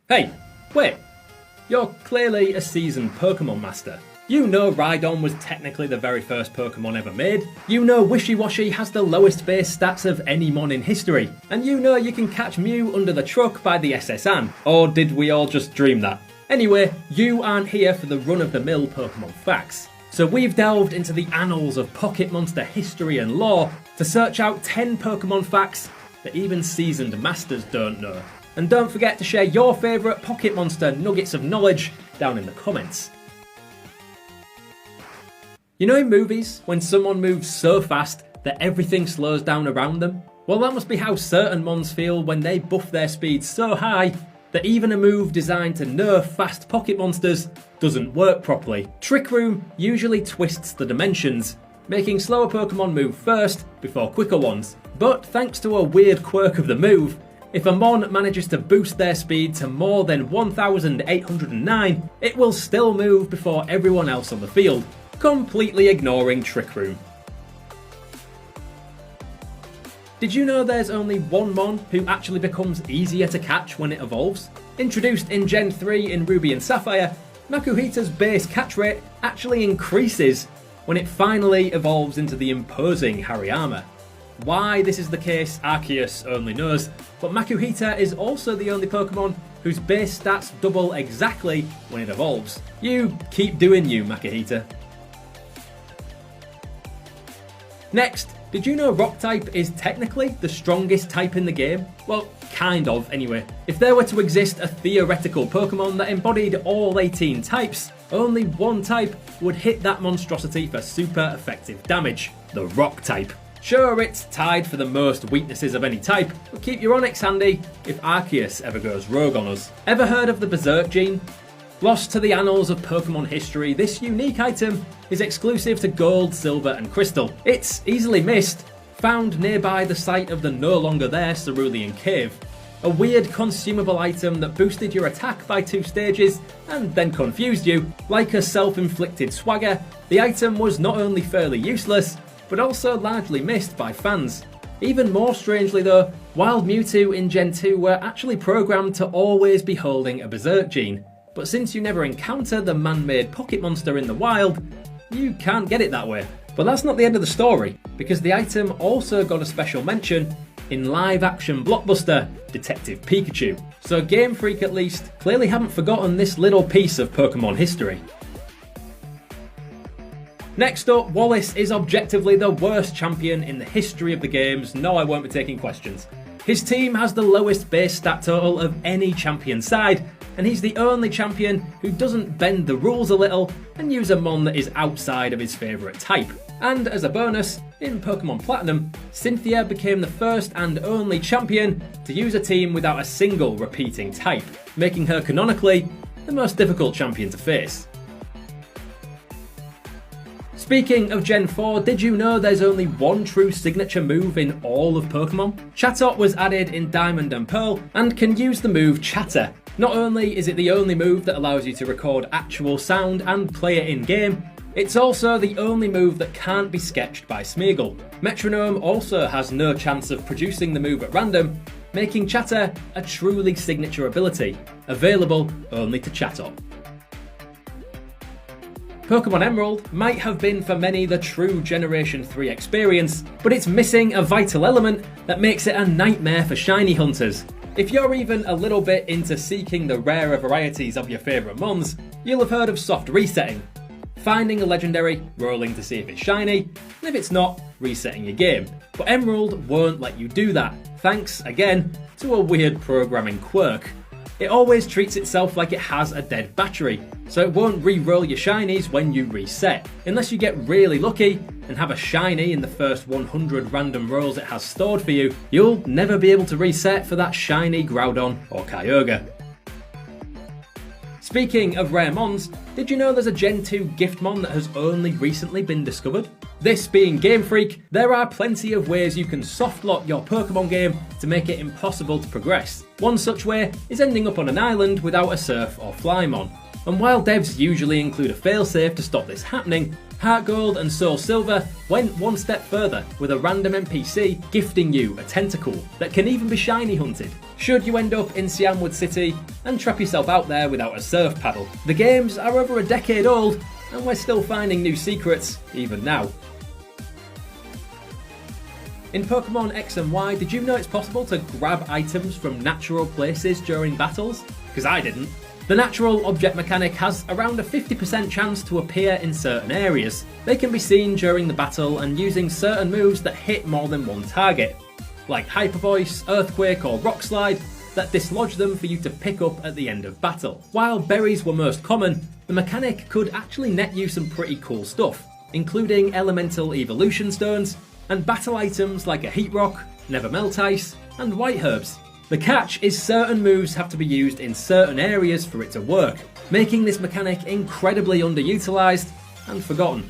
Hey, wait. You're clearly a seasoned Pokemon master. You know Rhydon was technically the very first Pokemon ever made. You know Wishy-Washy has the lowest base stats of any mon in history. And you know you can catch Mew under the truck by the SS Anne. Or did we all just dream that? Anyway, you aren't here for the run-of-the-mill Pokemon Facts. So we've delved into the annals of Pocket Monster history and lore to search out 10 Pokemon facts that even seasoned masters don't know. And don't forget to share your favourite Pocket Monster nuggets of knowledge down in the comments. You know in movies, when someone moves so fast that everything slows down around them? Well, that must be how certain mons feel when they buff their speed so high that even a move designed to nerf fast Pocket Monsters doesn't work properly. Trick Room usually twists the dimensions, making slower Pokemon move first before quicker ones. But thanks to a weird quirk of the move, if a mon manages to boost their speed to more than 1,809, it will still move before everyone else on the field, completely ignoring Trick Room. Did you know there's only one mon who actually becomes easier to catch when it evolves? Introduced in Gen 3 in Ruby and Sapphire, Makuhita's base catch rate actually increases when it finally evolves into the imposing Hariyama. Why this is the case, Arceus only knows, but Makuhita is also the only Pokemon whose base stats double exactly when it evolves. You keep doing you, Makuhita. Next, did you know Rock-type is technically the strongest type in the game? Well, kind of, anyway. If there were to exist a theoretical Pokemon that embodied all 18 types, only one type would hit that monstrosity for super effective damage, the Rock-type. Sure, it's tied for the most weaknesses of any type, but keep your Onix handy if Arceus ever goes rogue on us. Ever heard of the Berserk gene? Lost to the annals of Pokemon history, this unique item is exclusive to Gold, Silver and Crystal. It's easily missed, found nearby the site of the no longer there Cerulean Cave. A weird consumable item that boosted your attack by 2 stages and then confused you. Like a self-inflicted swagger, the item was not only fairly useless, but also largely missed by fans. Even more strangely though, Wild Mewtwo in Gen 2 were actually programmed to always be holding a Berserk gene. But since you never encounter the man-made Pocket Monster in the wild, you can't get it that way. But that's not the end of the story, because the item also got a special mention in live-action blockbuster Detective Pikachu. So Game Freak at least clearly haven't forgotten this little piece of Pokemon history. Next up, Wallace is objectively the worst champion in the history of the games. No, I won't be taking questions. His team has the lowest base stat total of any champion side, and he's the only champion who doesn't bend the rules a little and use a mon that is outside of his favourite type. And as a bonus, in Pokemon Platinum, Cynthia became the first and only champion to use a team without a single repeating type, making her canonically the most difficult champion to face. Speaking of Gen 4, did you know there's only one true signature move in all of Pokemon? Chatot was added in Diamond and Pearl and can use the move Chatter. Not only is it the only move that allows you to record actual sound and play it in-game, it's also the only move that can't be sketched by Smeagol. Metronome also has no chance of producing the move at random, making Chatter a truly signature ability, available only to Chatot. Pokemon Emerald might have been for many the true Generation 3 experience, but it's missing a vital element that makes it a nightmare for shiny hunters. If you're even a little bit into seeking the rarer varieties of your favourite mons, you'll have heard of soft resetting. Finding a legendary, rolling to see if it's shiny, and if it's not, resetting your game. But Emerald won't let you do that, thanks, again, to a weird programming quirk. It always treats itself like it has a dead battery, so it won't re-roll your shinies when you reset. Unless you get really lucky and have a shiny in the first 100 random rolls it has stored for you, you'll never be able to reset for that shiny Groudon or Kyogre. Speaking of rare mons, did you know there's a Gen 2 gift mon that has only recently been discovered? This being Game Freak, there are plenty of ways you can softlock your Pokemon game to make it impossible to progress. One such way is ending up on an island without a Surf or Flymon. And while devs usually include a failsafe to stop this happening, Heart Gold and Soul Silver went one step further with a random NPC gifting you a tentacle that can even be shiny hunted, should you end up in Siamwood City and trap yourself out there without a surf paddle. The games are over a decade old and we're still finding new secrets even now. In Pokemon X and Y, did you know it's possible to grab items from natural places during battles? Because I didn't. The natural object mechanic has around a 50% chance to appear in certain areas. They can be seen during the battle and using certain moves that hit more than one target, like Hyper Voice, Earthquake or Rock Slide, that dislodge them for you to pick up at the end of battle. While berries were most common, the mechanic could actually net you some pretty cool stuff, including elemental evolution stones, and battle items like a Heat Rock, Never Melt Ice, and White Herbs. The catch is certain moves have to be used in certain areas for it to work, making this mechanic incredibly underutilised and forgotten.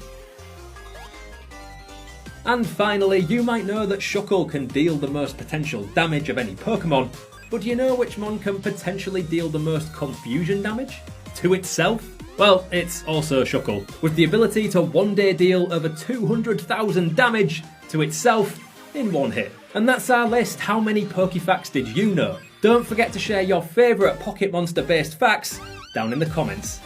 And finally, you might know that Shuckle can deal the most potential damage of any Pokemon, but do you know which mon can potentially deal the most confusion damage? To itself? Well, it's also Shuckle, with the ability to one day deal over 200,000 damage to itself in one hit. And that's our list. How many Pokefacts did you know? Don't forget to share your favourite Pocket Monster based facts down in the comments.